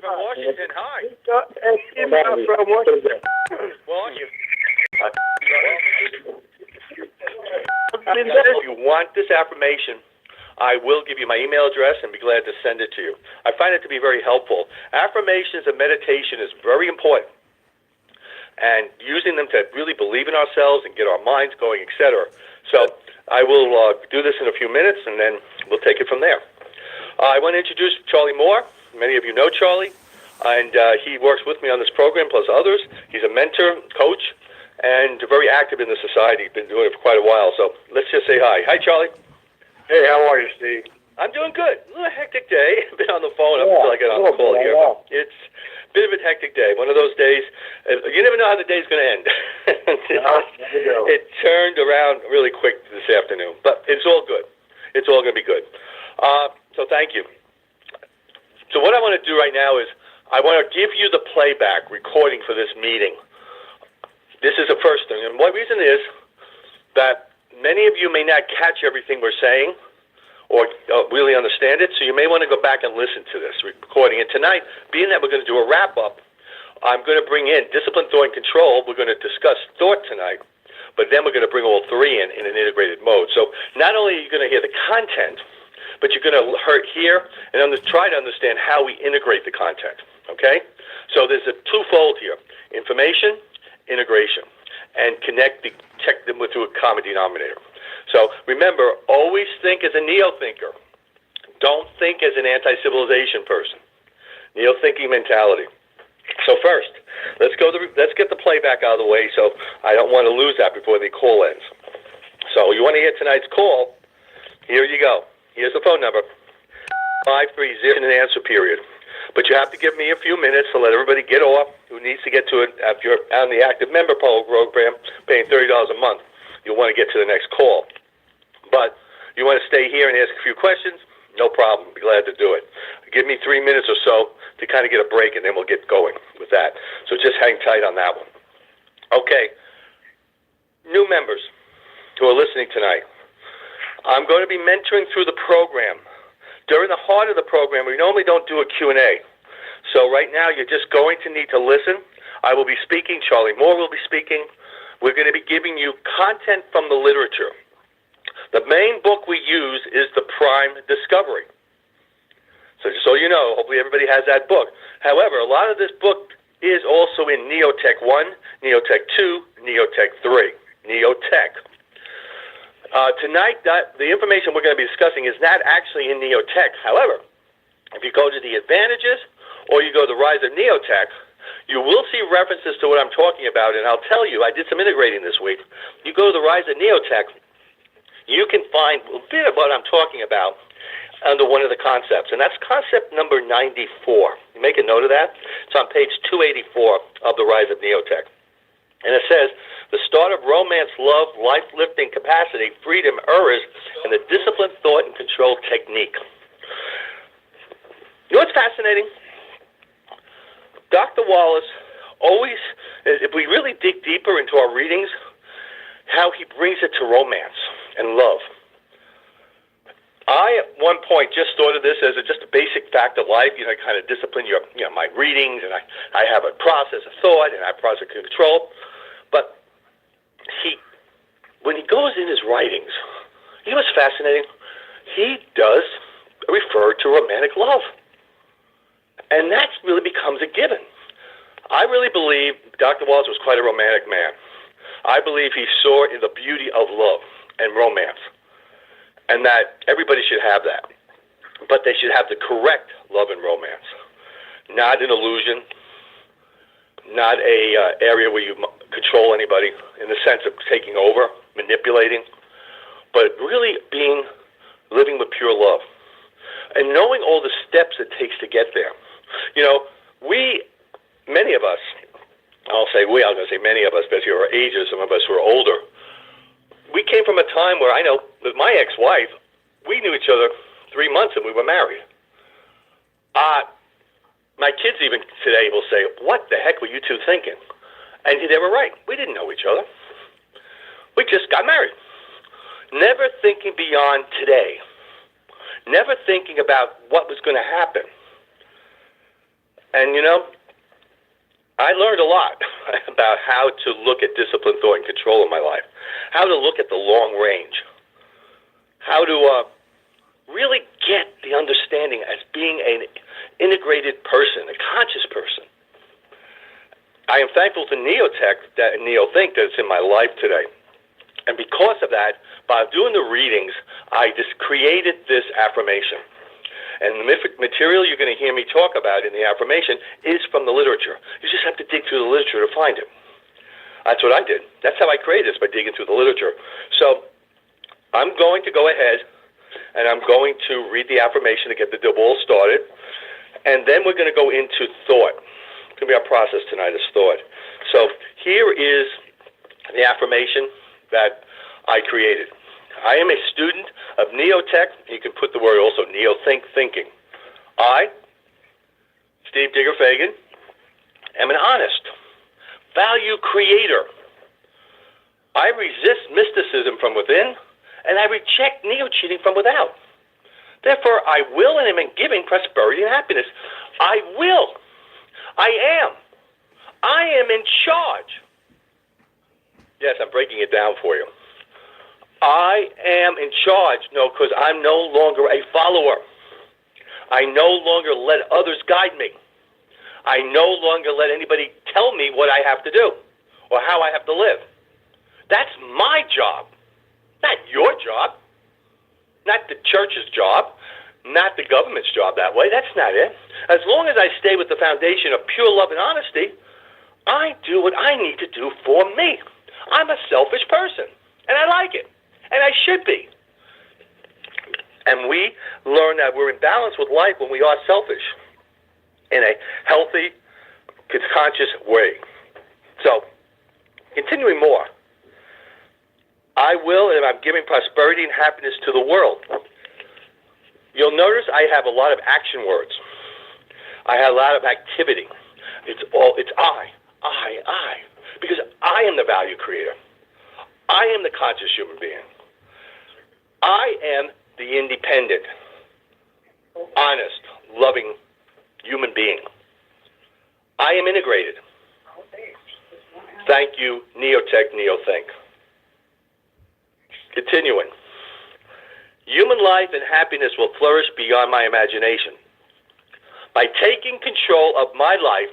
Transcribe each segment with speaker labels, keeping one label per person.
Speaker 1: from Washington. Hi.
Speaker 2: Steve from Washington.
Speaker 1: Well, are you? If you want this affirmation, I will give you my email address and be glad to send it to you. I find it to be very helpful. Affirmations and meditation is very important, and using them to really believe in ourselves and get our minds going, etc. So I will do this in a few minutes, and then we'll take it from there. I want to introduce Charlie Moore. Many of you know Charlie, and he works with me on this program, plus others. He's a mentor, coach, and very active in the society. He's been doing it for quite a while, so let's just say hi. Hi, Charlie.
Speaker 2: Hey, how are you, Steve?
Speaker 1: I'm doing good. A little hectic day. I've been on the phone up until I get on the call here. It's a bit of a hectic day. One of those days, you never know how the day's going to end. It turned around really quick this afternoon, but it's all good. It's all going to be good. So thank you. So what I want to do right now is I want to give you the playback recording for this meeting. This is the first thing. And one reason is that many of you may not catch everything we're saying or really understand it, so you may want to go back and listen to this recording. And tonight, being that we're going to do a wrap-up, I'm going to bring in discipline, thought, and control. We're going to discuss thought tonight, but then we're going to bring all three in an integrated mode. So not only are you going to hear the content, but you're going to hear and try to understand how we integrate the content, okay? So there's a twofold here, information, integration, and check them through a common denominator. So remember, always think as a neo-thinker. Don't think as an anti-civilization person. Neo-thinking mentality. So first, let's get the playback out of the way, so I don't want to lose that before the call ends. So you want to hear tonight's call? Here you go. Here's the phone number, 530 in an answer period. But you have to give me a few minutes to let everybody get off who needs to get to it. If you're on the active member program, paying $30 a month, you'll want to get to the next call. But you want to stay here and ask a few questions, no problem. Be glad to do it. Give me 3 minutes or so to kind of get a break, and then we'll get going with that. So just hang tight on that one. Okay. New members who are listening tonight, I'm going to be mentoring through the program. During the heart of the program, we normally don't do a Q&A. So right now, you're just going to need to listen. I will be speaking. Charlie Moore will be speaking. We're going to be giving you content from the literature. The main book we use is The Prime Discovery. So just so you know, hopefully everybody has that book. However, a lot of this book is also in Neotech 1, Neotech 2, Neotech 3, Neotech. Tonight, the information we're going to be discussing is not actually in Neotech. However, if you go to the advantages or you go to the Rise of Neotech, you will see references to what I'm talking about, and I'll tell you, I did some integrating this week. You go to the Rise of Neotech, you can find a bit of what I'm talking about under one of the concepts, and that's concept number 94. You make a note of that? It's on page 284 of the Rise of Neotech. And it says, the start of romance, love, life-lifting capacity, freedom, errors, and the disciplined thought and control technique. You know what's fascinating? Dr. Wallace always, if we really dig deeper into our readings, how he brings it to romance and love. I, at one point, just thought of this as just a basic fact of life, kind of discipline my readings, and I have a process of thought, and I have a process of control. But when he goes in his writings, you know what's fascinating? He does refer to romantic love. And that really becomes a given. I really believe Dr. Wallace was quite a romantic man. I believe he saw in the beauty of love and romance, and that everybody should have that. But they should have the correct love and romance, not an illusion, not a area where you control anybody in the sense of taking over, manipulating, but really living with pure love and knowing all the steps it takes to get there. Many of us, I'm going to say many of us, especially our ages, some of us who are older, we came from a time where I know with my ex-wife, we knew each other 3 months and we were married. My kids even today will say, what the heck were you two thinking? And they were right. We didn't know each other. We just got married. Never thinking beyond today. Never thinking about what was going to happen. And, I learned a lot about how to look at discipline, thought, and control in my life, how to look at the long range, how to really get the understanding as being an integrated person, a conscious person. I am thankful to Neotech, that Neothink, that it's in my life today. And because of that, by doing the readings, I just created this affirmation. And the material you're going to hear me talk about in the affirmation is from the literature. You just have to dig through the literature to find it. That's what I did. That's how I created this, by digging through the literature. So I'm going to go ahead and I'm going to read the affirmation to get the ball started. And then we're going to go into thought. It's going to be our process tonight is thought. So here is the affirmation that I created. I am a student of Neotech. You can put the word also, Neothink, thinking. I, Steve Digger Fagan, am an honest, value creator. I resist mysticism from within, and I reject neo-cheating from without. Therefore, I will and am in giving prosperity and happiness. I will. I am. I am in charge. Yes, I'm breaking it down for you. I am in charge, because I'm no longer a follower. I no longer let others guide me. I no longer let anybody tell me what I have to do or how I have to live. That's my job, not your job, not the church's job, not the government's job that way. That's not it. As long as I stay with the foundation of pure love and honesty, I do what I need to do for me. I'm a selfish person, and I like it. And I should be. And we learn that we're in balance with life when we are selfish in a healthy, conscious way. So, continuing more. I will, and I'm giving prosperity and happiness to the world. You'll notice I have a lot of action words. I have a lot of activity. It's I. Because I am the value creator. I am the conscious human being. I am the independent, honest, loving human being. I am integrated. Thank you, Neotech, Neothink. Continuing. Human life and happiness will flourish beyond my imagination. By taking control of my life,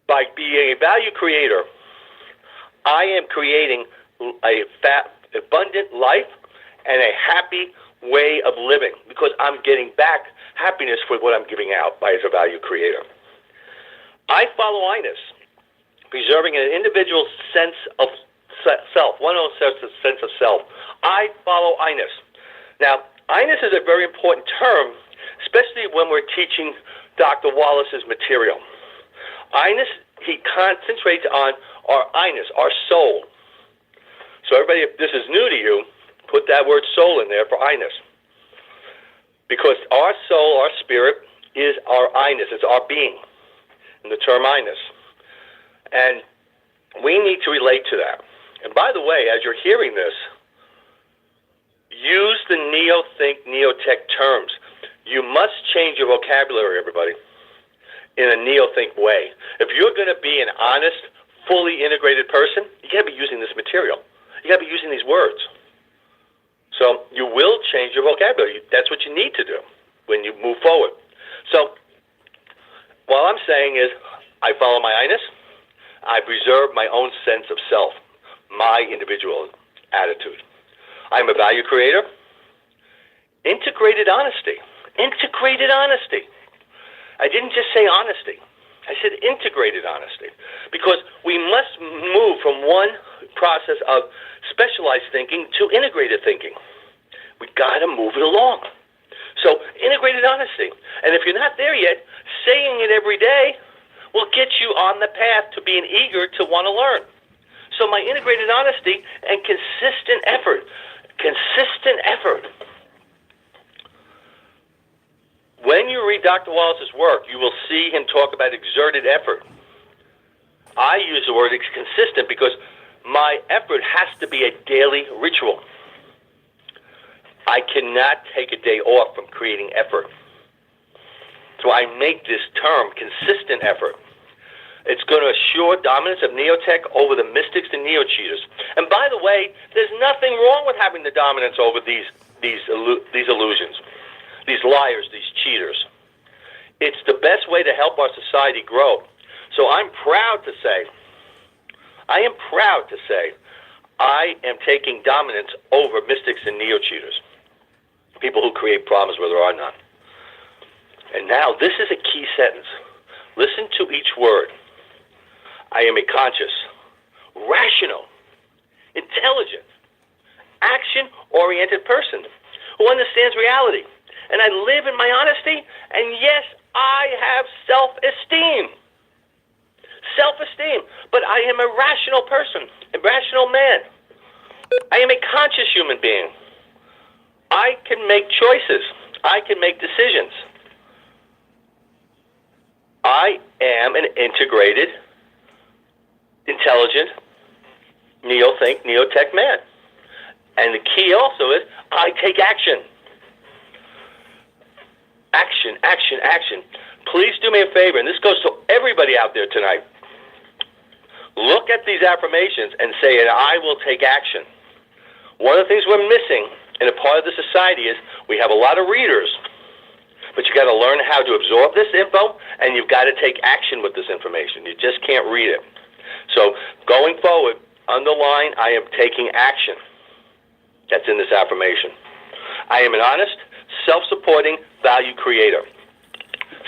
Speaker 1: by being a value creator, I am creating a abundant life and a happy way of living because I'm getting back happiness for what I'm giving out as a value creator. I follow I-ness, preserving an individual sense of self, one own sense of self. I follow I-ness. Now, I-ness is a very important term, especially when we're teaching Dr. Wallace's material. I-ness, he concentrates on our I-ness, our soul. So everybody, if this is new to you, put that word soul in there for I-ness. Because our soul, our spirit, is our I-ness. It's our being, in the term I-ness. And we need to relate to that. And by the way, as you're hearing this, use the Neothink, Neotech terms. You must change your vocabulary, everybody, in a Neothink way. If you're going to be an honest, fully integrated person, you got to be using this material. You got to be using these words. So you will change your vocabulary. That's what you need to do when you move forward. So what I'm saying is I follow my I-ness. I preserve my own sense of self, my individual attitude. I'm a value creator. Integrated honesty. Integrated honesty. I didn't just say honesty. I said integrated honesty. Because we must move from one process of specialized thinking to integrated thinking. We got to move it along. So integrated honesty. And if you're not there yet, saying it every day will get you on the path to being eager to want to learn. So my integrated honesty and consistent effort. Consistent effort. When you read Dr. Wallace's work, you will see him talk about exerted effort. I use the word consistent because my effort has to be a daily ritual. I cannot take a day off from creating effort. So I make this term consistent effort. It's going to assure dominance of Neotech over the mystics and neo-cheaters. And by the way, there's nothing wrong with having the dominance over these illusions, these liars, these cheaters. It's the best way to help our society grow. So I'm proud to say, I am taking dominance over mystics and neo-cheaters, people who create problems where there are none. And now, this is a key sentence. Listen to each word. I am a conscious, rational, intelligent, action-oriented person who understands reality. And I live in my honesty, and yes, I have self-esteem. Self-esteem. But I am a rational person, a rational man. I am a conscious human being. I can make choices. I can make decisions. I am an integrated, intelligent, neotech man. And the key also is I take action. Action, action, action. Please do me a favor, and this goes to everybody out there tonight. Look at these affirmations and say, and I will take action. One of the things we're missing in a part of the society is we have a lot of readers, but you got to learn how to absorb this info, and you've got to take action with this information. You just can't read it. So going forward, underline, I am taking action. That's in this affirmation. I am an honest, self-supporting value creator.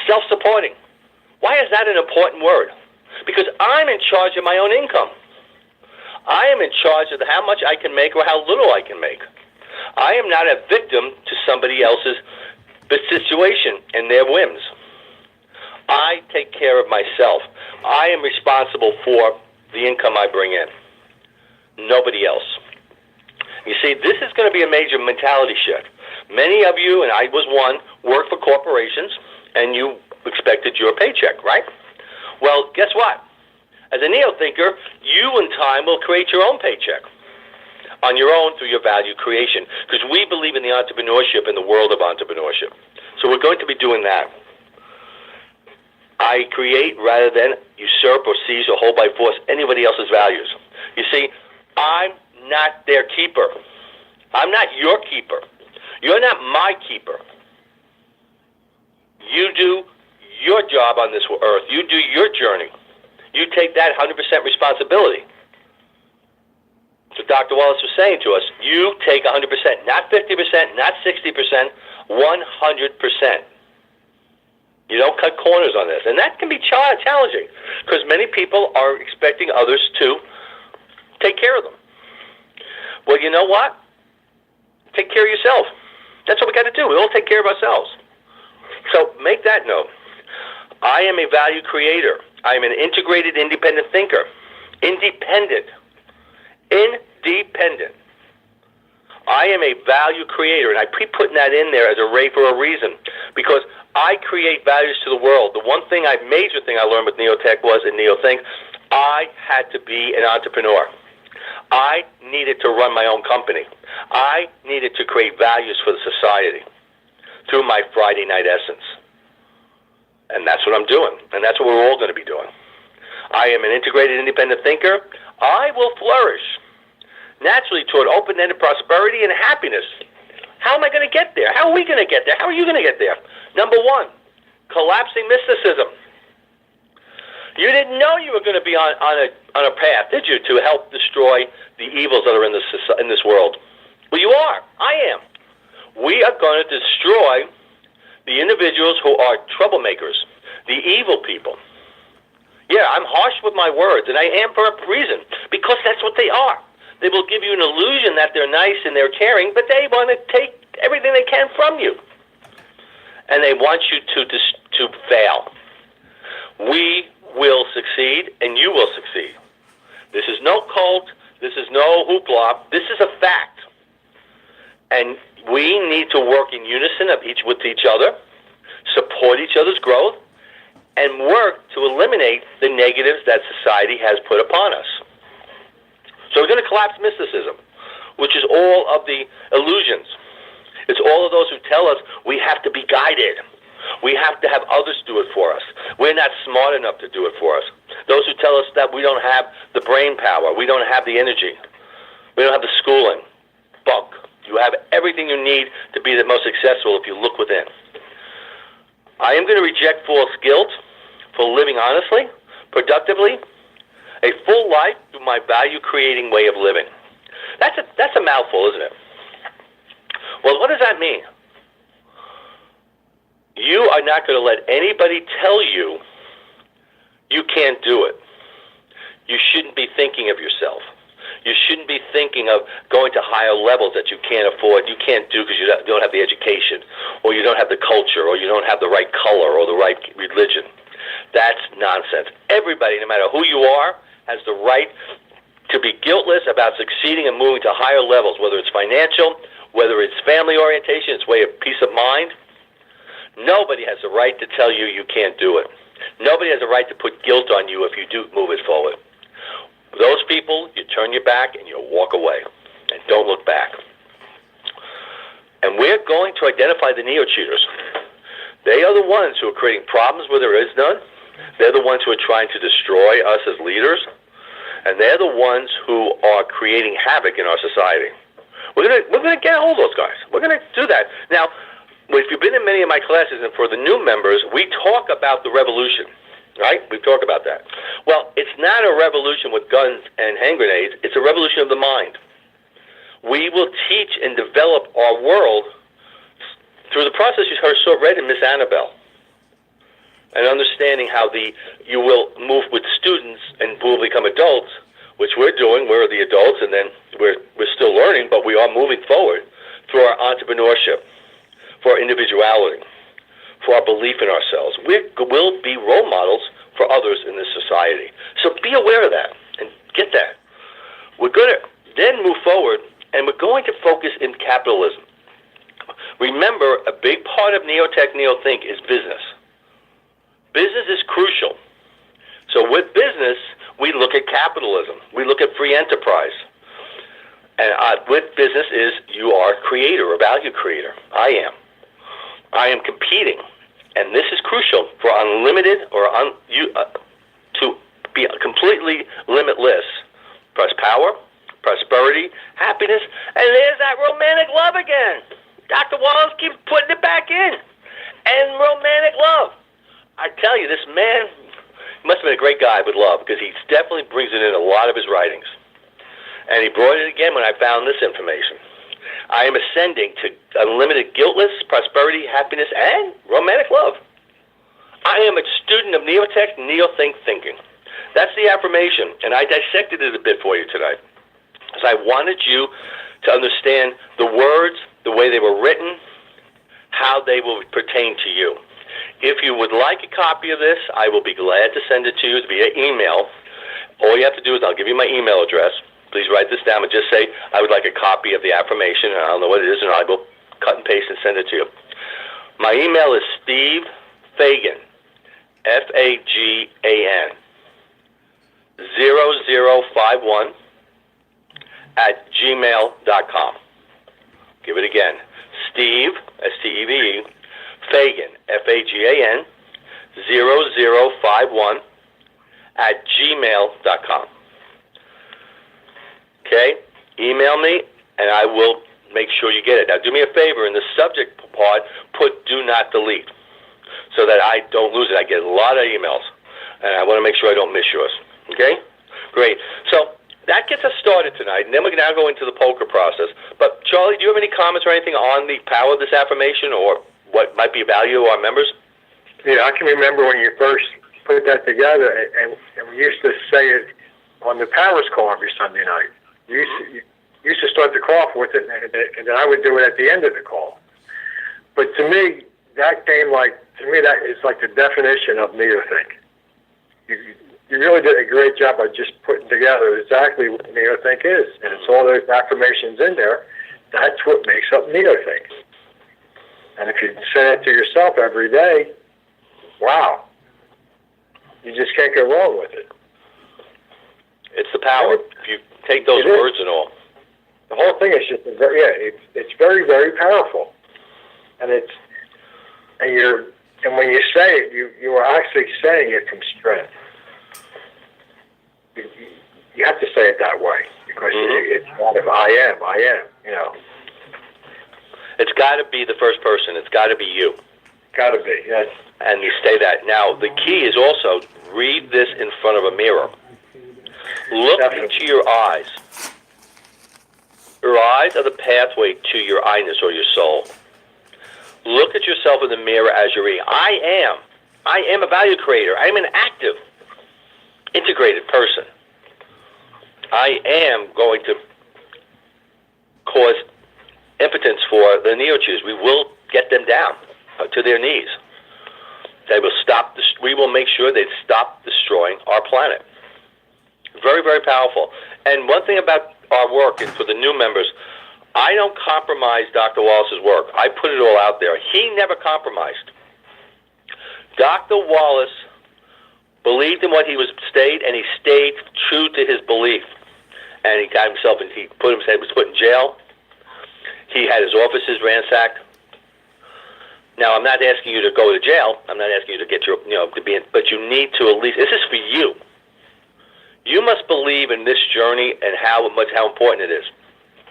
Speaker 1: Self-supporting. Why is that an important word? Because I'm in charge of my own income. I am in charge of how much I can make or how little I can make. I am not a victim to somebody else's situation and their whims. I take care of myself. I am responsible for the income I bring in. Nobody else. You see, this is going to be a major mentality shift. Many of you, and I was one, work for corporations, and you expected your paycheck, right? Well, guess what? As a neo-thinker, you in time will create your own paycheck on your own through your value creation, because we believe in the entrepreneurship and the world of entrepreneurship. So we're going to be doing that. I create rather than usurp or seize or hold by force anybody else's values. You see, I'm not their keeper. I'm not your keeper. You're not my keeper. You do your job on this earth. You do your journey. You take that 100% responsibility. So Dr. Wallace was saying to us, you take 100%, not 50%, not 60%, 100%. You don't cut corners on this. And that can be challenging because many people are expecting others to take care of them. Well, you know what? Take care of yourself. That's what we got to do. We all take care of ourselves. So make that note. I am a value creator. I am an integrated, independent thinker. Independent. Independent. I am a value creator, and I putting that in there as a ray for a reason, because I create values to the world. The one thing, major thing I learned with Neotech was, in NeoThink, I had to be an entrepreneur. I needed to run my own company. I needed to create values for the society through my Friday night essence. And that's what I'm doing, and that's what we're all going to be doing. I am an integrated, independent thinker. I will flourish naturally toward open-ended prosperity and happiness. How am I going to get there? How are we going to get there? How are you going to get there? Number one, collapsing mysticism. You didn't know you were going to be on a path, did you, to help destroy the evils that are in this world? Well, you are. I am. We are going to destroy the individuals who are troublemakers, the evil people. Yeah, I'm harsh with my words, and I am for a reason, because that's what they are. They will give you an illusion that they're nice and they're caring, but they want to take everything they can from you. And they want you to fail. We will succeed, and you will succeed. This is no cult. This is no hoopla. This is a fact. And we need to work in unison with each other, support each other's growth, and work to eliminate the negatives that society has put upon us. So we're going to collapse mysticism, which is all of the illusions. It's all of those who tell us we have to be guided. We have to have others do it for us. We're not smart enough to do it for us. Those who tell us that we don't have the brain power, we don't have the energy, we don't have the schooling, bunk. You have everything you need to be the most successful if you look within. I am going to reject false guilt for living honestly, productively, a full life through my value-creating way of living. That's a mouthful, isn't it? Well, what does that mean? You are not going to let anybody tell you you can't do it. You shouldn't be thinking of yourself. You shouldn't be thinking of going to higher levels that you can't afford, you can't do because you don't have the education, or you don't have the culture, or you don't have the right color or the right religion. That's nonsense. Everybody, no matter who you are, has the right to be guiltless about succeeding and moving to higher levels, whether it's financial, whether it's family orientation, it's way of peace of mind. Nobody has the right to tell you you can't do it. Nobody has the right to put guilt on you if you do move it forward. Those people, you turn your back and you walk away. And don't look back. And we're going to identify the neo-cheaters. They are the ones who are creating problems where there is none. They're the ones who are trying to destroy us as leaders. And they're the ones who are creating havoc in our society. We're gonna get a hold of those guys. We're going to do that. Now, if you've been in many of my classes, and for the new members, we talk about the revolution, right? We talk about that. Well, it's not a revolution with guns and hand grenades. It's a revolution of the mind. We will teach and develop our world through the process you read in Miss Annabelle, and understanding how you will move with students and will become adults, which we're doing. We're the adults, and then we're still learning, but we are moving forward through our entrepreneurship, for our individuality, for our belief in ourselves. We will be role models for others in this society. So be aware of that and get that. We're going to then move forward, and we're going to focus in capitalism. Remember, a big part of Neotech, Neothink is business. Business is crucial. So with business, we look at capitalism. We look at free enterprise. And with business is you are a creator, a value creator. I am competing. And this is crucial for unlimited or to be completely limitless. Power, prosperity, happiness, and there's that romantic love again. Dr. Wallace keeps putting it back in. And romantic love. I tell you, this man must have been a great guy with love, because he definitely brings it in a lot of his writings. And he brought it again when I found this information. I am ascending to unlimited guiltless, prosperity, happiness, and romantic love. I am a student of Neotech, Neothink thinking. That's the affirmation, and I dissected it a bit for you tonight, because I wanted you to understand the words, the way they were written, how they will pertain to you. If you would like a copy of this, I will be glad to send it to you via email. All you have to do is I'll give you my email address. Please write this down and just say, I would like a copy of the affirmation, and I don't know what it is, and I will cut and paste and send it to you. My email is Steve Fagan, Fagan, 0051 @gmail.com. Give it again. Steve, Steve, Fagan, Fagan, 0051 @gmail.com. Okay? Email me, and I will make sure you get it. Now, do me a favor. In the subject part, put do not delete, so that I don't lose it. I get a lot of emails, and I want to make sure I don't miss yours. Okay? Great. So that gets us started tonight, and then we can now go into the poker process. But, Charlie, do you have any comments or anything on the power of this affirmation, or what might be of value to our members?
Speaker 2: Yeah, I can remember when you first put that together, and we used to say it on the Powers call every Sunday night. You used to start the call off with it, and then I would do it at the end of the call. But to me, that is like the definition of Neothink. You really did a great job of just putting together exactly what Neothink is, and it's all those affirmations in there. That's what makes up Neothink. And if you say that to yourself every day, wow, you just can't go wrong with it.
Speaker 1: It's the power. If you take those words and all.
Speaker 2: The whole thing is just it's very, very powerful. And And when you say it, you are actually saying it from strength. You have to say it that way because it's not of I am, you know.
Speaker 1: It's got to be the first person. It's got to be you.
Speaker 2: Got to be, yes.
Speaker 1: And you say that. Now, the key is also read this in front of a mirror. Look into your eyes. Your eyes are the pathway to your I-ness or your soul. Look at yourself in the mirror as you're reading. I am a value creator. I am an active, integrated person. I am going to cause impotence for the neo-Jews. We will get them down to their knees. They will stop. We will make sure they stop destroying our planet. Very, very powerful. And one thing about our work, and for the new members, I don't compromise Dr. Wallace's work. I put it all out there. He never compromised. Dr. Wallace believed in what he was stated, and he stayed true to his belief. And he got himself, and he was put in jail. He had his offices ransacked. Now, I'm not asking you to go to jail. I'm not asking you to get your, to be in, but you need to at least, this is for you. You must believe in this journey and how important it is.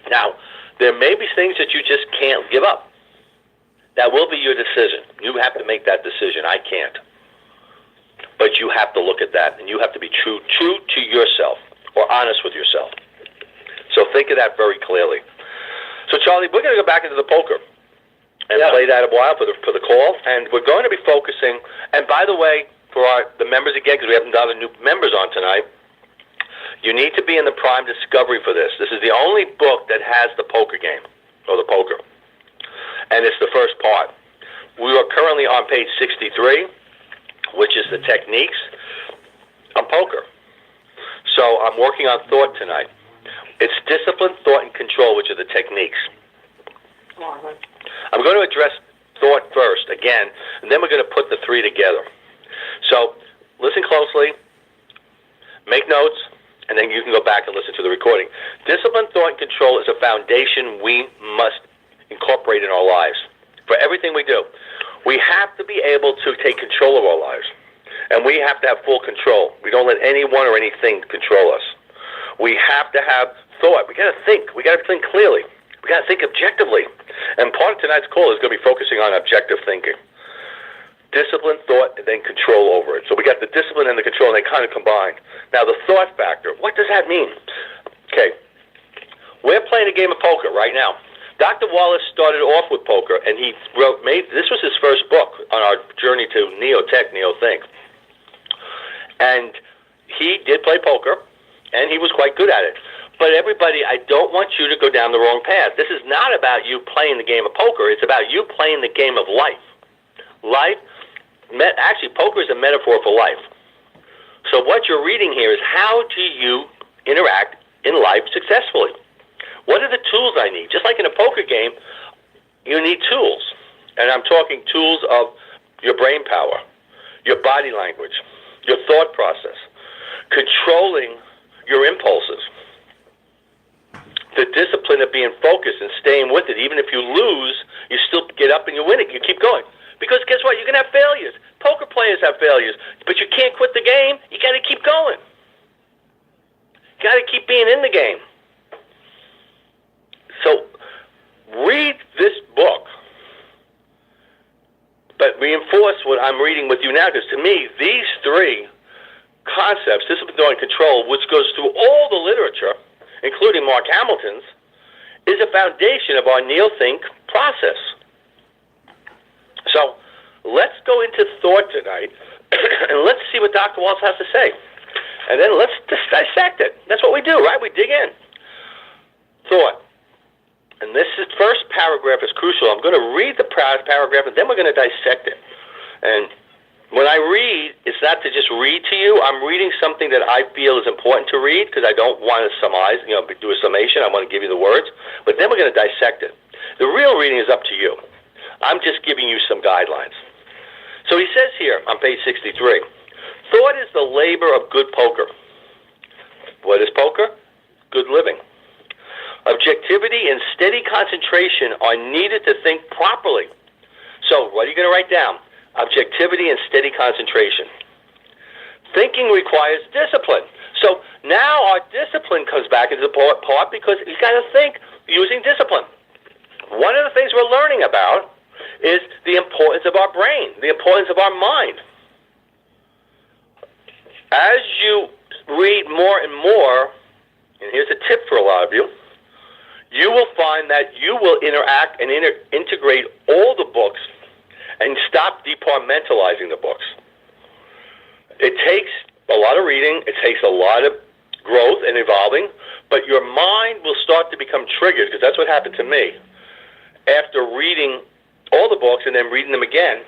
Speaker 1: Now, there may be things that you just can't give up. That will be your decision. You have to make that decision. I can't. But you have to look at that, and you have to be true to yourself, or honest with yourself. So think of that very clearly. So, Charlie, we're going to go back into the poker and play that a while for the call, and we're going to be focusing. And by the way, for the members again, because we haven't got new members on tonight, you need to be in the Prime Discovery for this. This is the only book that has the poker game, or the poker, and it's the first part. We are currently on page 63, which is the techniques on poker. So I'm working on thought tonight. It's discipline, thought, and control, which are the techniques. I'm going to address thought first, again, and then we're going to put the three together. So listen closely, make notes, and then you can go back and listen to the recording. Discipline, thought, and control is a foundation we must incorporate in our lives for everything we do. We have to be able to take control of our lives, and we have to have full control. We don't let anyone or anything control us. We have to have thought. We got to think. We got to think clearly. We got to think objectively. And part of tonight's call is going to be focusing on objective thinking. Discipline, thought, and then control over it. So we got the discipline and the control, and they kind of combine. Now, the thought factor, what does that mean? Okay, we're playing a game of poker right now. Dr. Wallace started off with poker, and he this was his first book on our journey to Neo-Tech, Neo-Think. And he did play poker, and he was quite good at it. But everybody, I don't want you to go down the wrong path. This is not about you playing the game of poker. It's about you playing the game of life. Actually, poker is a metaphor for life. So what you're reading here is how do you interact in life successfully? What are the tools I need? Just like in a poker game, you need tools. And I'm talking tools of your brain power, your body language, your thought process, controlling your impulses, the discipline of being focused and staying with it. Even if you lose, you still get up and you win it. You keep going. Because guess what? You're going to have failures. Poker players have failures. But you can't quit the game. You got to keep going. You got to keep being in the game. So read this book, but reinforce what I'm reading with you now, because to me, these three concepts, discipline, thought, and control, which goes through all the literature, including Mark Hamilton's, is a foundation of our Neo-Think process. So let's go into thought tonight, and let's see what Dr. Wallace has to say. And then let's just dissect it. That's what we do, right? We dig in. Thought. And this first paragraph is crucial. I'm going to read the paragraph, and then we're going to dissect it. And when I read, it's not to just read to you. I'm reading something that I feel is important to read, because I don't want to summarize, do a summation. I want to give you the words. But then we're going to dissect it. The real reading is up to you. I'm just giving you some guidelines. So he says here on page 63, thought is the labor of good poker. What is poker? Good living. Objectivity and steady concentration are needed to think properly. So what are you going to write down? objectivity, and steady concentration. Thinking requires discipline. So now our discipline comes back into the part because you got to think using discipline. One of the things we're learning about is the importance of our brain, the importance of our mind. As you read more and more, and here's a tip for a lot of you, you will find that you will interact and integrate all the books and stop departmentalizing the books. It takes a lot of reading, it takes a lot of growth and evolving, but your mind will start to become triggered, because that's what happened to me. After reading all the books and then reading them again,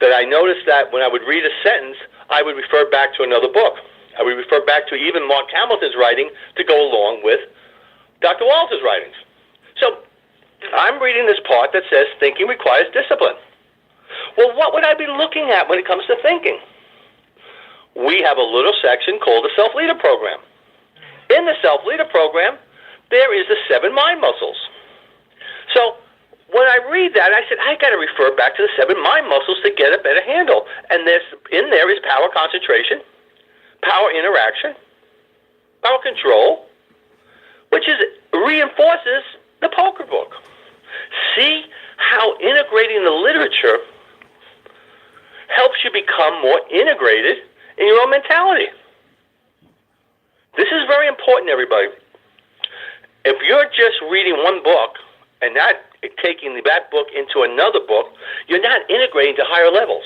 Speaker 1: that I noticed that when I would read a sentence, I would refer back to another book. I would refer back to even Mark Hamilton's writing to go along with Dr. Walter's writings. So I'm reading this part that says thinking requires discipline. Well, what would I be looking at when it comes to thinking? We have a little section called the Self-Leader Program. In the Self-Leader Program, there is the 7 mind muscles. So when I read that, I said, I got to refer back to the 7 mind muscles to get a better handle. And in there is power concentration, power interaction, power control, which reinforces the poker book. See how integrating the literature helps you become more integrated in your own mentality. This is very important, everybody. If you're just reading one book and not taking that book into another book, you're not integrating to higher levels.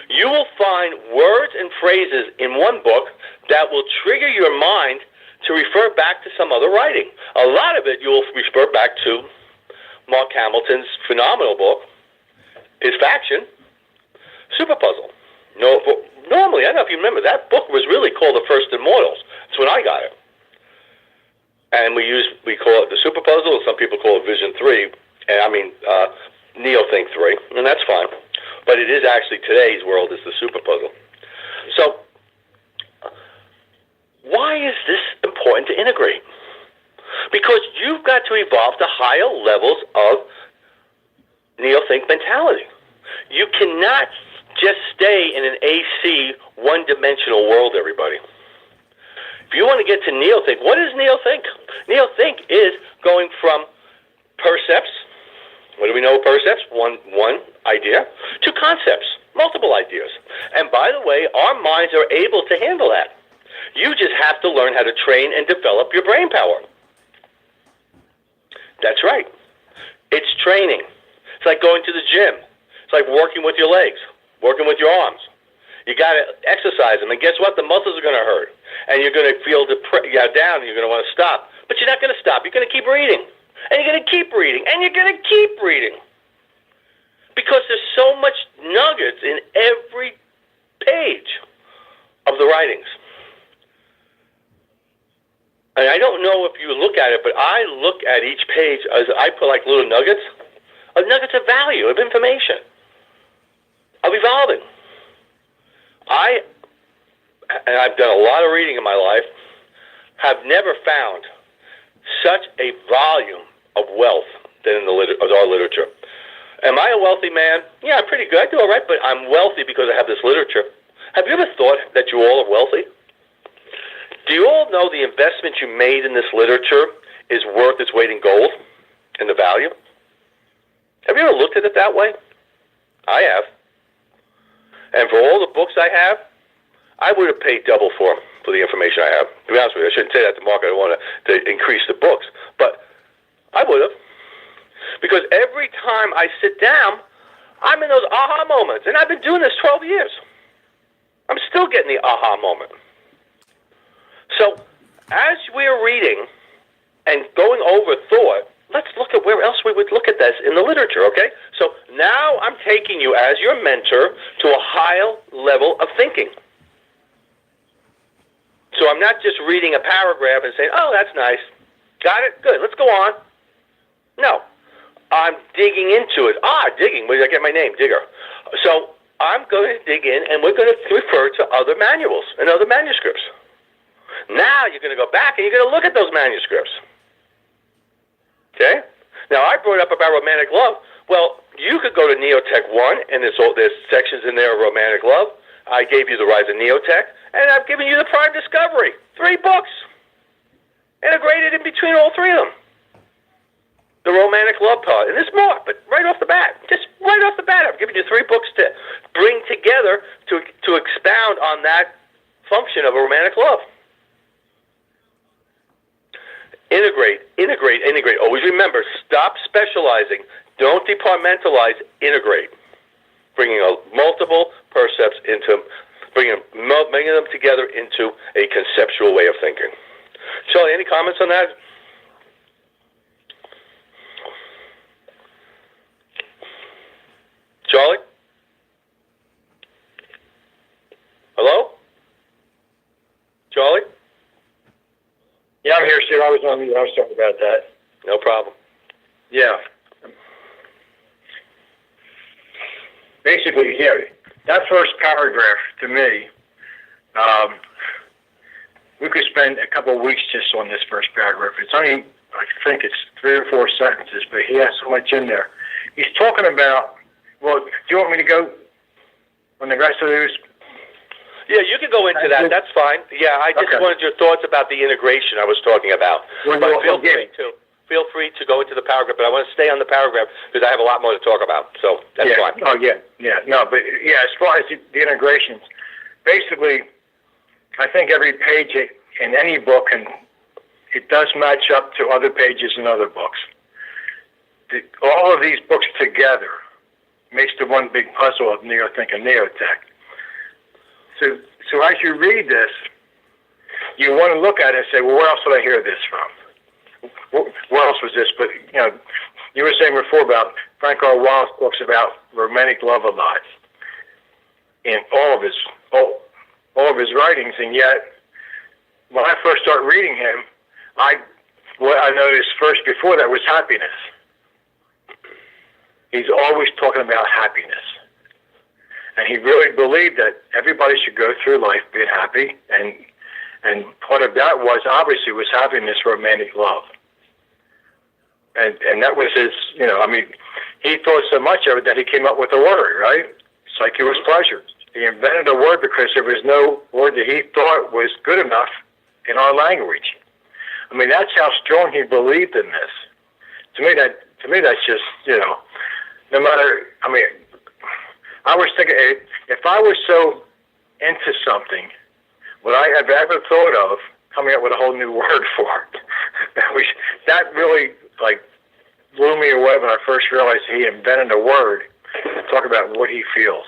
Speaker 1: You will find words and phrases in one book that will trigger your mind to refer back to some other writing. A lot of it you will refer back to Mark Hamilton's phenomenal book, his Faction, Super Puzzle. Normally, I don't know if you remember, that book was really called The First Immortals. That's when I got it. And we call it the Super Puzzle, and some people call it Vision 3, Neo-Think 3, and that's fine. But it is actually, today's world is the Super Puzzle. So, why is this important to integrate? Because you've got to evolve to higher levels of Neo-Think mentality. You cannot just stay in an AC, one-dimensional world, everybody. If you want to get to Neo-Think, what is Neo-Think? Neo-Think is going from percepts, what do we know of percepts? One idea, to concepts, multiple ideas. And by the way, our minds are able to handle that. You just have to learn how to train and develop your brain power. That's right. It's training. It's like going to the gym. It's like working with your legs, working with your arms. You got to exercise them, and guess what? The muscles are going to hurt, and you're going to feel down, and you're going to want to stop. But you're not going to stop. You're going to keep reading, and you're going to keep reading, and you're going to keep reading, because there's so much nuggets in every page of the writings. And I don't know if you look at it, but I look at each page as I put like little nuggets of value, of information, of evolving. And I've done a lot of reading in my life, have never found such a volume of wealth than in our literature. Am I a wealthy man? Yeah, I'm pretty good. I do all right, but I'm wealthy because I have this literature. Have you ever thought that you all are wealthy? Do you all know the investment you made in this literature is worth its weight in gold and the value? Have you ever looked at it that way? I have. And for all the books I have, I would have paid double for the information I have. To be honest with you, I shouldn't say that to Mark. I don't want to increase the books. But I would have. Because every time I sit down, I'm in those aha moments. And I've been doing this 12 years. I'm still getting the aha moment. So, as we're reading and going over thought, let's look at where else we would look at this in the literature, okay? So, now I'm taking you as your mentor to a higher level of thinking. So, I'm not just reading a paragraph and saying, oh, that's nice. Got it? Good. Let's go on. No. I'm digging into it. Digging. Where did I get my name? Digger. So, I'm going to dig in, and we're going to refer to other manuals and other manuscripts. Now you're going to go back and you're going to look at those manuscripts. Okay? Now I brought up about romantic love. Well, you could go to Neotech 1, and there's sections in there of Romantic Love. I gave you The Rise of Neotech, and I've given you The Prime Discovery. 3 books. Integrated in between all 3 of them. The Romantic Love part. And there's more, but right off the bat, I've given you 3 books to bring together to expound on that function of a romantic love. Integrate. Always remember, stop specializing. Don't departmentalize. Integrate. Bringing multiple percepts into, bringing them together into a conceptual way of thinking. Shelley, any comments on that? Charlie? Hello? Charlie?
Speaker 2: Yeah, I'm here, Steve. I was talking about that.
Speaker 1: No problem.
Speaker 2: Yeah. Basically, yeah, that first paragraph, to me, we could spend a couple of weeks just on this first paragraph. It's only, I think it's 3 or 4 sentences, but he has so much in there. He's talking about, well, do you want me to go on the rest of those?
Speaker 1: Yeah, you can go into that. That's fine. Yeah, I just wanted your thoughts about the integration I was talking about. But feel free to go into the paragraph, but I want to stay on the paragraph because I have a lot more to talk about. So that's fine.
Speaker 2: Oh, yeah. No, but yeah, as far as the integrations, basically, I think every page in any book, and it does match up to other pages in other books. All of these books together makes the one big puzzle of Neothink and Neotech. So as you read this, you want to look at it and say, well, where else would I hear this from? Where else was this? But, you were saying before about Frank R. Wallace talks about romantic love a lot in all of his writings, and yet when I first started reading him, what I noticed first before that was happiness. He's always talking about happiness. And he really believed that everybody should go through life being happy, and part of that obviously was having this romantic love. And that was his, he thought so much of it that he came up with a word, right? Psychic pleasure. He invented a word because there was no word that he thought was good enough in our language. I mean, that's how strong he believed in this. To me, that's just, no matter, I was thinking, if I was so into something, would I have ever thought of coming up with a whole new word for it? That really, blew me away when I first realized he invented a word to talk about what he feels.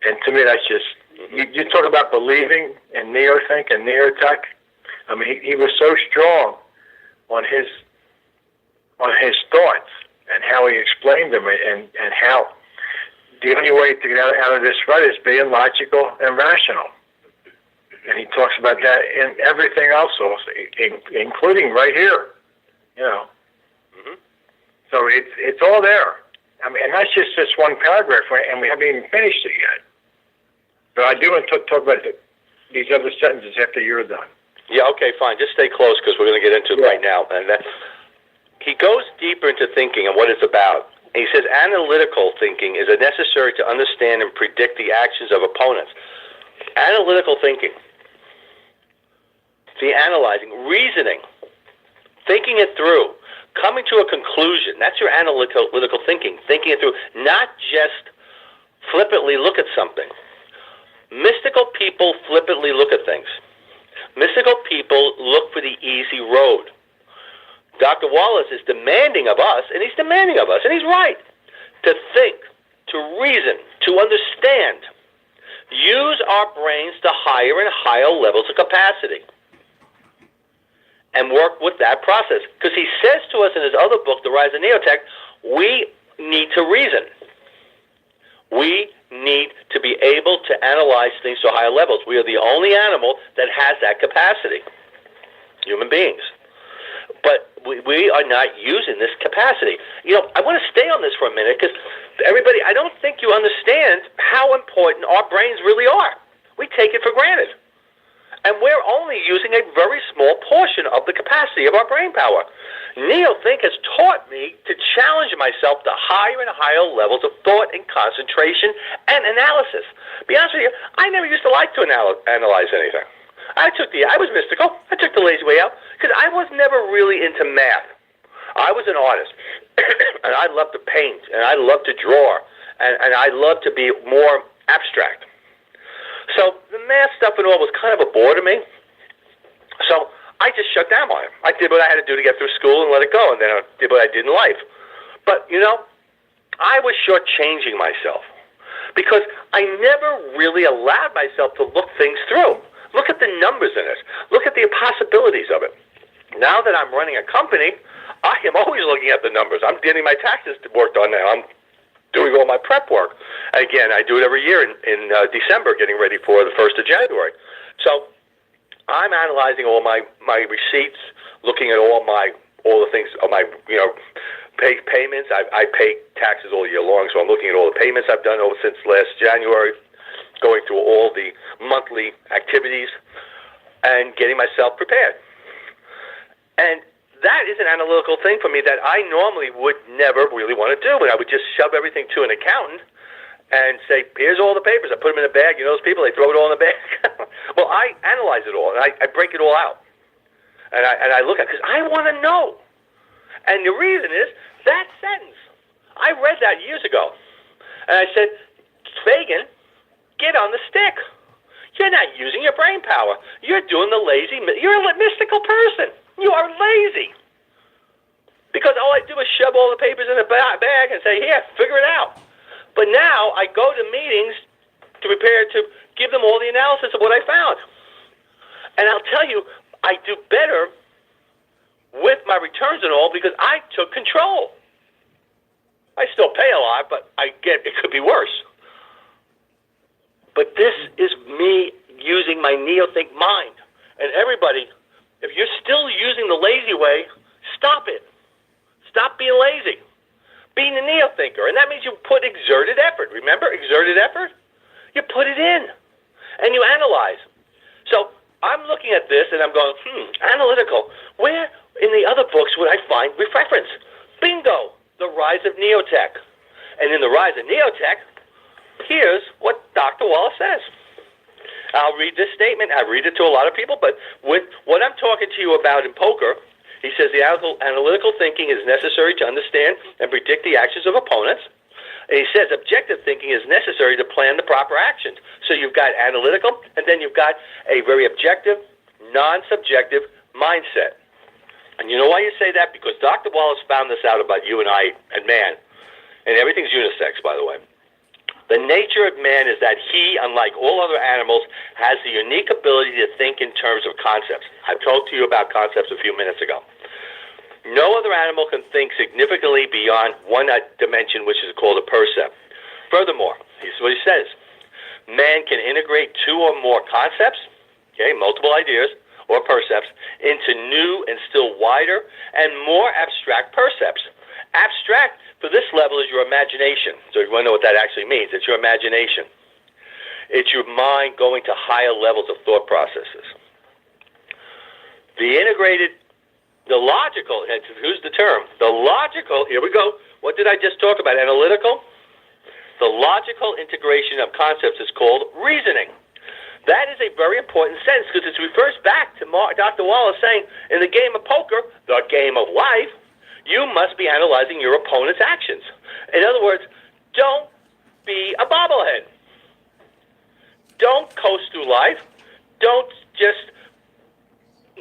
Speaker 2: And to me, that's just, you talk about believing in Neothink and Neotech. I mean, he was so strong on his thoughts and how he explained them, and how the only way to get out of this rut is being logical and rational. And he talks about that in everything else also, including right here, Mm-hmm. So it's all there. I mean, and that's just this one paragraph, and we haven't even finished it yet. But I do want to talk about these other sentences after you're done.
Speaker 1: Yeah, okay, fine. Just stay close because we're going to get into it right now. And he goes deeper into thinking and what it's about. And he says analytical thinking is necessary to understand and predict the actions of opponents. Analytical thinking. The analyzing, reasoning, thinking it through, coming to a conclusion. That's your analytical thinking, thinking it through, not just flippantly look at something. Mystical people flippantly look at things. Mystical people look for the easy road. Dr. Wallace is demanding of us, and he's right, to think, to reason, to understand. Use our brains to higher and higher levels of capacity and work with that process. Because he says to us in his other book, The Rise of Neotech, we need to reason. We need to be able to analyze things to higher levels. We are the only animal that has that capacity, human beings. But we are not using this capacity. I want to stay on this for a minute because everybody, I don't think you understand how important our brains really are. We take it for granted. And we're only using a very small portion of the capacity of our brain power. NeoThink has taught me to challenge myself to higher and higher levels of thought and concentration and analysis. To be honest with you, I never used to like to analyze anything. I was mystical. I took the lazy way out because I was never really into math. I was an artist, and I loved to paint, and I loved to draw, and I loved to be more abstract. So the math stuff and all was kind of a bore to me. So I just shut down on it. I did what I had to do to get through school and let it go, and then I did what I did in life. But, I was shortchanging myself because I never really allowed myself to look things through. Look at the numbers in it. Look at the possibilities of it. Now that I'm running a company, I am always looking at the numbers. I'm getting my taxes worked on now. I'm doing all my prep work. Again, I do it every year in December, getting ready for the 1st of January. So I'm analyzing all my receipts, looking at all the things, my payments. I pay taxes all year long, so I'm looking at all the payments I've done since last January, going through all the monthly activities, and getting myself prepared. And that is an analytical thing for me that I normally would never really want to do. And I would just shove everything to an accountant and say, here's all the papers. I put them in a bag. Those people, they throw it all in a bag. Well, I analyze it all, and I break it all out. And I look at it because I want to know. And the reason is that sentence. I read that years ago. And I said, Fagan, get on the stick. You're not using your brain power. You're doing the lazy. You're a mystical person. You are lazy. Because all I do is shove all the papers in a bag and say, here, figure it out. But now I go to meetings to prepare to give them all the analysis of what I found. And I'll tell you, I do better with my returns and all because I took control. I still pay a lot, but it could be worse. But this is me using my NeoThink mind. And everybody, if you're still using the lazy way, stop it. Stop being lazy. Being a neo-thinker. And that means you put exerted effort. Remember exerted effort? You put it in. And you analyze. So I'm looking at this and I'm going, analytical. Where in the other books would I find reference? Bingo! The Rise of Neotech. And in The Rise of Neotech, here's what Dr. Wallace says. I'll read this statement. I read it to a lot of people, but with what I'm talking to you about in poker, he says the analytical thinking is necessary to understand and predict the actions of opponents. And he says objective thinking is necessary to plan the proper actions. So you've got analytical, and then you've got a very objective, non-subjective mindset. And you know why you say that? Because Dr. Wallace found this out about you and I and man. And everything's unisex, by the way. The nature of man is that he, unlike all other animals, has the unique ability to think in terms of concepts. I talked to you about concepts a few minutes ago. No other animal can think significantly beyond one dimension, which is called a percept. Furthermore, here's what he says. Man can integrate two or more concepts, multiple ideas, or percepts, into new and still wider and more abstract percepts. Abstract, for this level, is your imagination. So if you want to know what that actually means, it's your imagination. It's your mind going to higher levels of thought processes. The logical, who's the term? The logical, here we go. What did I just talk about? Analytical? The logical integration of concepts is called reasoning. That is a very important sentence because it refers back to Dr. Wallace saying, in the game of poker, the game of life, you must be analyzing your opponent's actions. In other words, don't be a bobblehead. Don't coast through life. Don't just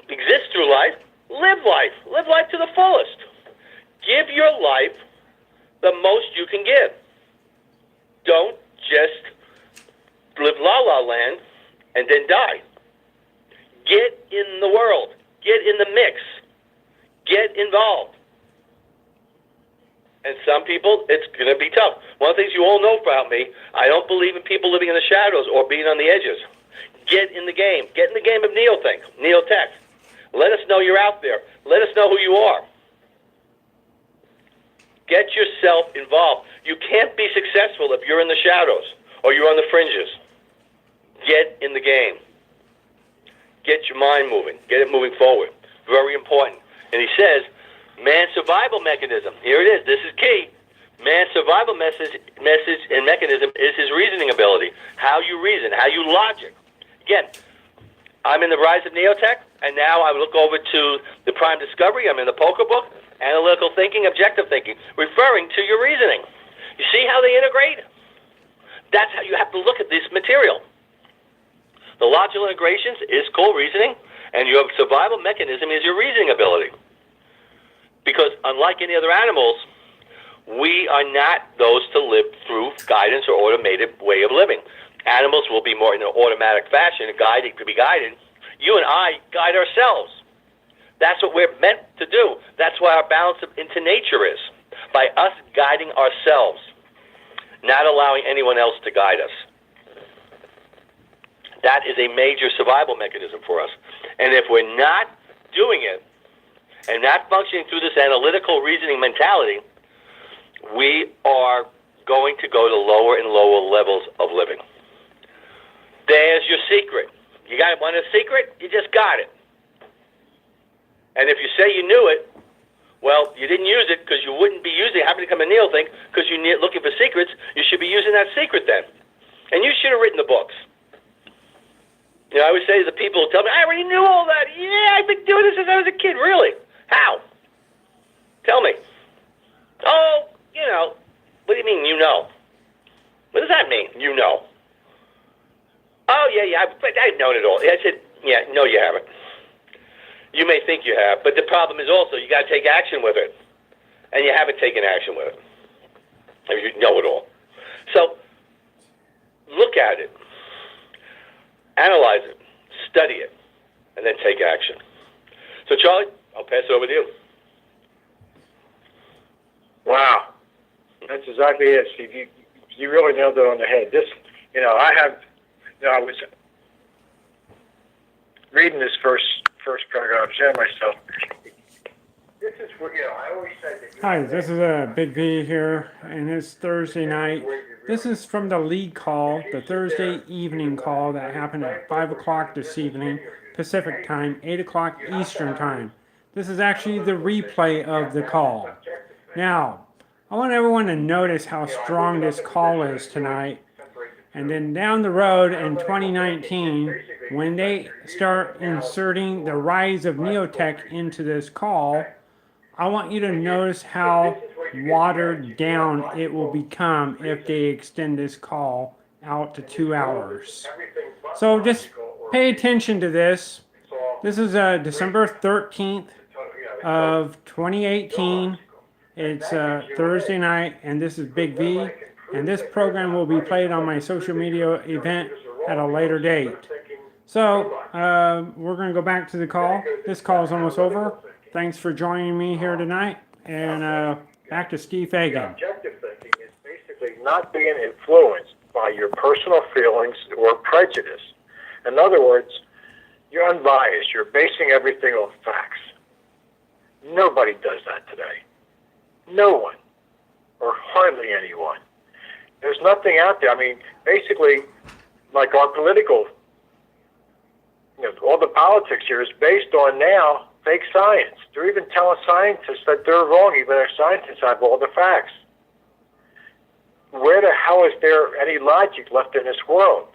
Speaker 1: exist through life. Live life. Live life to the fullest. Give your life the most you can give. Don't just live la-la land and then die. Get in the world. Get in the mix. Get involved. And some people, it's going to be tough. One of the things you all know about me, I don't believe in people living in the shadows or being on the edges. Get in the game. Get in the game of Neotech. Let us know you're out there. Let us know who you are. Get yourself involved. You can't be successful if you're in the shadows or you're on the fringes. Get in the game. Get your mind moving. Get it moving forward. Very important. And he says, man's survival mechanism. Here it is. This is key. Man's survival message and mechanism is his reasoning ability. How you reason, how you logic. Again, I'm in the Rise of Neotech, and now I look over to the Prime Discovery. I'm in the Poker Book, analytical thinking, objective thinking, referring to your reasoning. You see how they integrate? That's how you have to look at this material. The logical integrations is called reasoning, and your survival mechanism is your reasoning ability. Because unlike any other animals, we are not those to live through guidance or automated way of living. Animals will be more in an automatic fashion, guided to be guided. You and I guide ourselves. That's what we're meant to do. That's why our balance into nature is, by us guiding ourselves, not allowing anyone else to guide us. That is a major survival mechanism for us. And if we're not doing it and not functioning through this analytical reasoning mentality, we are going to go to lower and lower levels of living. There's your secret. You got one secret, you just got it. And if you say you knew it, well, you didn't use it because you wouldn't be using it. Happen to come a Neil thing because you're looking for secrets. You should be using that secret then. And you should have written the books. You know, I always say to the people who tell me, I already knew all that. Yeah, I've been doing this since I was a kid. Really? How? Tell me. Oh, you know. What do you mean, you know? What does that mean, you know? Oh, yeah, I've known it all. I said, yeah, no, you haven't. You may think you have, but the problem is also you got to take action with it. And you haven't taken action with it. You know it all. So, look at it. Analyze it. Study it. And then take action. So, Charlie, I'll pass it over to you.
Speaker 2: Wow. That's exactly it, Steve. You really nailed it on the head. This, I was reading this first paragraph. I'm saying to myself, this is what, I always say that.
Speaker 3: Hi, this is Big V here, and it's Thursday night. This is from the lead call, the Thursday evening call that happened at 5 o'clock this evening, Pacific time, 8 o'clock Eastern time. This is actually the replay of the call. Now, I want everyone to notice how strong this call is tonight. And then down the road in 2019, when they start inserting the Rise of Neotech into this call, I want you to notice how watered down it will become if they extend this call out to 2 hours. So just pay attention to this. This is December 13th of 2018. It's Thursday night, and this is Big V. And this program will be played on my social media event at a later date. So, we're going to go back to the call. This call is almost over. Thanks for joining me here tonight. And back to Steve Fagan.
Speaker 2: Objective thinking is basically not being influenced by your personal feelings or prejudice. In other words, you're unbiased. You're basing everything on facts. Nobody does that today. No one, or hardly anyone. There's nothing out there. I mean, basically, like our political, all the politics here is based on now fake science. They're even telling scientists that they're wrong, even our scientists have all the facts. Where the hell is there any logic left in this world?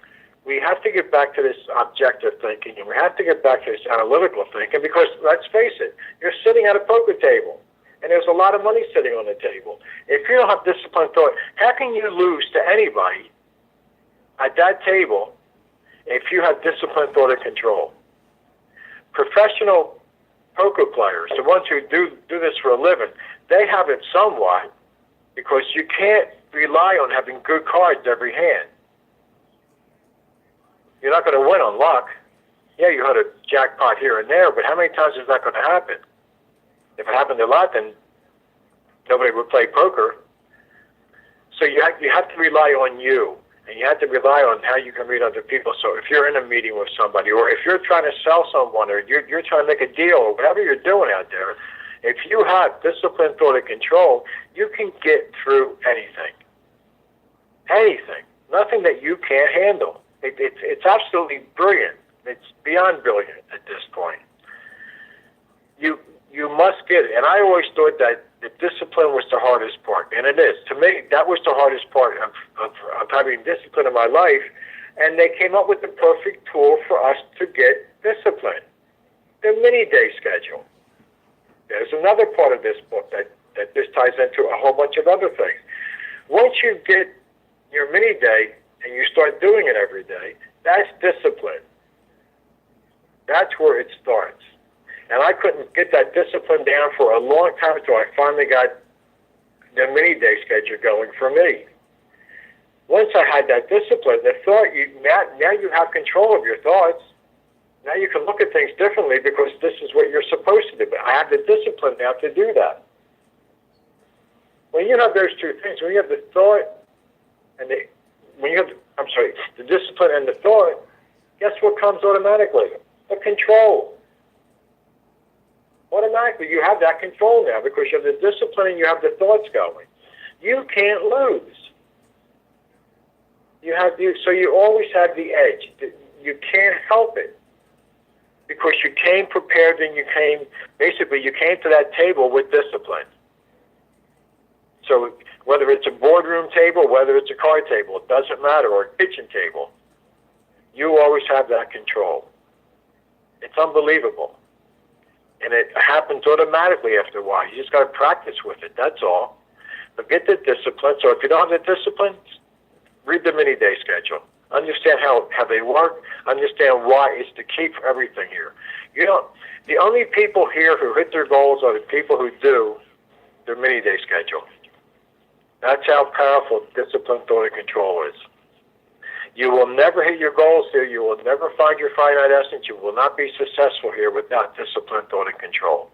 Speaker 2: We have to get back to this objective thinking, and we have to get back to this analytical thinking, because let's face it, you're sitting at a poker table. And there's a lot of money sitting on the table. If you don't have disciplined thought, how can you lose to anybody at that table if you have disciplined thought and control? Professional poker players, the ones who do this for a living, they have it somewhat, because you can't rely on having good cards every hand. You're not going to win on luck. Yeah, you had a jackpot here and there, but how many times is that going to happen? If it happened a lot, then nobody would play poker. So you have to rely on you, and you have to rely on how you can read other people. So if you're in a meeting with somebody, or if you're trying to sell someone, or you're trying to make a deal, or whatever you're doing out there, if you have discipline, thought, and control, you can get through anything. Anything. Nothing that you can't handle. It's absolutely brilliant. It's beyond brilliant at this point. You must get it. And I always thought that the discipline was the hardest part, and it is. To me, that was the hardest part of having discipline in my life, and they came up with the perfect tool for us to get discipline, the mini-day schedule. There's another part of this book that this ties into a whole bunch of other things. Once you get your mini-day and you start doing it every day, that's discipline. That's where it starts. And I couldn't get that discipline down for a long time until I finally got the mini-day schedule going for me. Once I had that discipline, the thought, now you have control of your thoughts. Now you can look at things differently because this is what you're supposed to do. But I have the discipline now to do that. When you have those two things, when you have the thought and the discipline and the thought, guess what comes automatically? The control. Automatically, you have that control now because you have the discipline and you have the thoughts going. You can't lose. So you always have the edge. You can't help it because you came prepared and you came to that table with discipline. So whether it's a boardroom table, whether it's a card table, it doesn't matter, or a kitchen table, you always have that control. It's unbelievable. And it happens automatically after a while. You just got to practice with it, that's all. But get the discipline. So if you don't have the discipline, read the mini-day schedule. Understand how they work. Understand why it's the key for everything here. The only people here who hit their goals are the people who do their mini-day schedule. That's how powerful discipline, thought, and control is. You will never hit your goals here. You will never find your finite essence. You will not be successful here without discipline, thought, and control.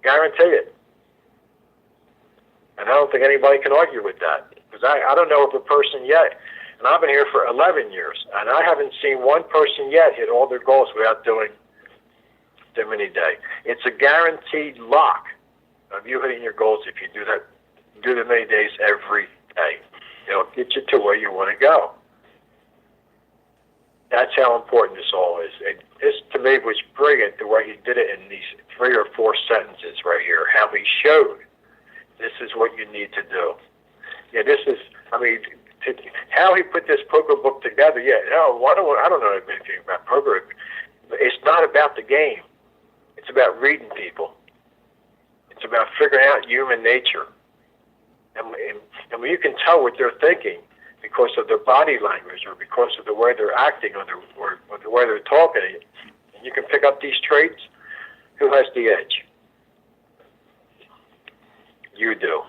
Speaker 2: Guarantee it. And I don't think anybody can argue with that. Because I don't know of a person yet, and I've been here for 11 years, and I haven't seen one person yet hit all their goals without doing the mini-day. It's a guaranteed lock of you hitting your goals if you do the mini-days every day. It'll get you to where you want to go. That's how important this all is. This, to me, was brilliant, the way he did it in these 3 or 4 sentences right here, how he showed this is what you need to do. Yeah, how he put this poker book together, I don't know anything about poker. It's not about the game. It's about reading people. It's about figuring out human nature. And when you can tell what they're thinking, because of their body language or because of the way they're acting or the way they're talking, and you can pick up these traits, who has the edge? You do.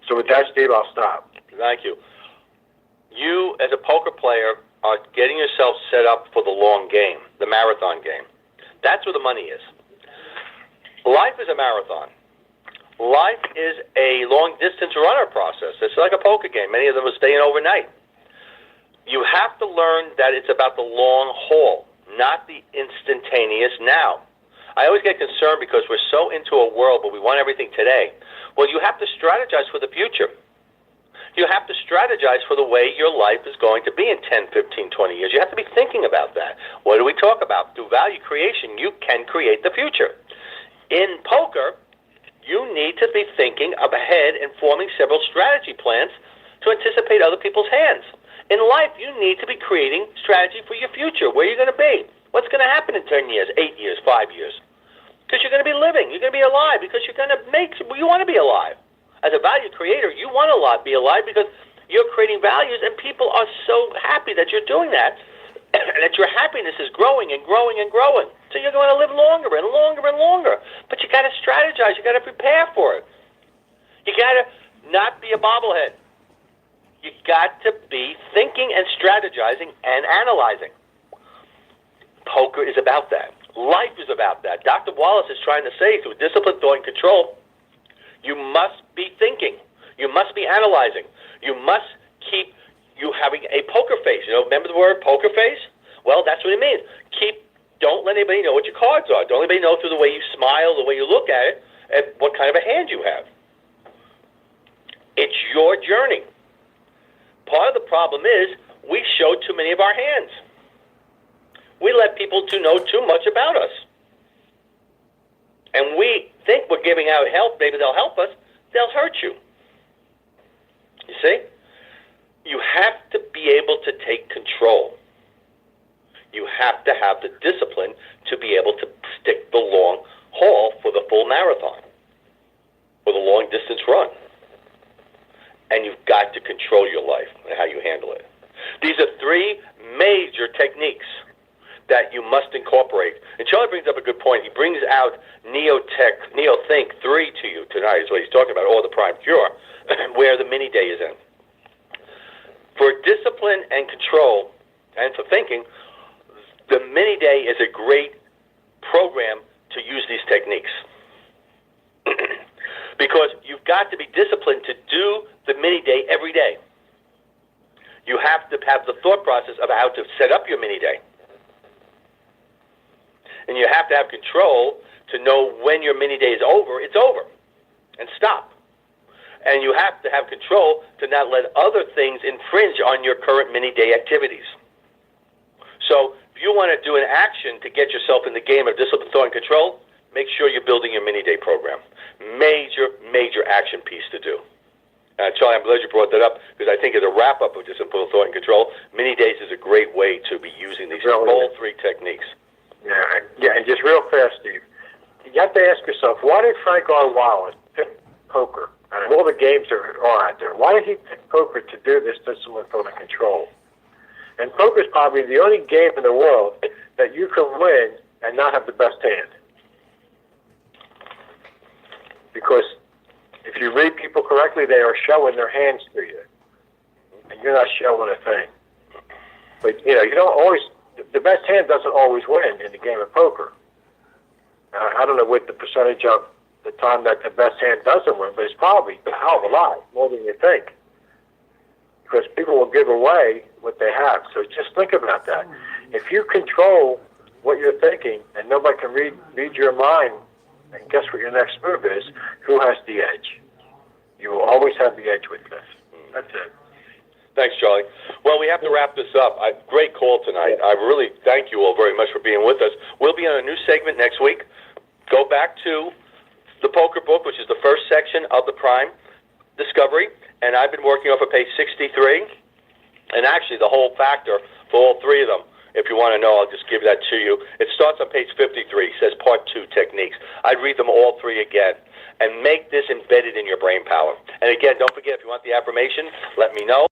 Speaker 2: So with that, Steve, I'll stop.
Speaker 1: Thank you. You, as a poker player, are getting yourself set up for the long game, the marathon game. That's where the money is. Life is a marathon. Life is a long-distance runner process. It's like a poker game. Many of them are staying overnight. You have to learn that it's about the long haul, not the instantaneous now. I always get concerned because we're so into a world where we want everything today. Well, you have to strategize for the future. You have to strategize for the way your life is going to be in 10, 15, 20 years. You have to be thinking about that. What do we talk about? Through value creation, you can create the future. In poker, you need to be thinking ahead and forming several strategy plans to anticipate other people's hands. In life, you need to be creating strategy for your future, where you're going to be, what's going to happen in 10 years, 8 years, 5 years. Because you're going to be living, you're going to be alive, because you're going to you want to be alive. As a value creator, you want to be alive because you're creating values, and people are so happy that you're doing that, and that your happiness is growing and growing and growing. So you're going to live longer and longer and longer. But you got to strategize. You got to prepare for it. You got to not be a bobblehead. You got to be thinking and strategizing and analyzing. Poker is about that. Life is about that. Dr. Wallace is trying to say, through discipline, thought, and control, you must be thinking. You must be analyzing. You must keep you having a poker face. Remember the word poker face? Well, that's what it means. Don't let anybody know what your cards are. Don't let anybody know through the way you smile, the way you look at it, and what kind of a hand you have. It's your journey. Part of the problem is we show too many of our hands. we let people to know too much about us. And we think we're giving out help. Maybe they'll help us. They'll hurt you. You see? You have to be able to take control. You have to have the discipline to be able to stick the long haul for the full marathon, for the long distance run. And you've got to control your life and how you handle it. These are three major techniques that you must incorporate. And Charlie brings up a good point. He brings out NeoThink 3 to you tonight, is what he's talking about, or the Prime Cure, where the mini day is in. For discipline and control, and for thinking, the mini day is a great program to use these techniques. Because you've got to be disciplined to do the mini day every day. You have to have the thought process of how to set up your mini day. And you have to have control to know when your mini day is over, it's over, and stop. And you have to have control to not let other things infringe on your current mini day activities. So if you want to do an action to get yourself in the game of discipline, thought, and control, make sure you're building your mini day program. Major, major action piece to do. Charlie, I'm glad you brought that up, because I think as a wrap-up of discipline, thought, and control, mini days is a great way to be using these all three techniques.
Speaker 2: Yeah, and just real fast, Steve, you have to ask yourself, why did Frank R. Wallace pick poker? Out of all the games that are out there, why did he pick poker to do this discipline, thought, and control? And poker is probably the only game in the world that you can win and not have the best hand. Because if you read people correctly, they are showing their hands to you, and you're not showing a thing. But, you don't always, the best hand doesn't always win in the game of poker. I don't know what the percentage of the time that the best hand doesn't win, but it's probably a hell of a lot, more than you think. Because people will give away what they have. So just think about that. If you control what you're thinking and nobody can read your mind and guess what your next move is, who has the edge? You will always have the edge with this. That's it.
Speaker 1: Thanks, Charlie. Well, we have to wrap this up. Great call tonight. I really thank you all very much for being with us. We'll be on a new segment next week. Go back to the poker book, which is the first section of the Prime Discovery, and I've been working off of page 63, and actually the whole factor for all three of them. If you want to know, I'll just give that to you. It starts on page 53. It says Part 2 Techniques. I'd read them all three again and make this embedded in your brain power. And again, don't forget, if you want the affirmation, let me know.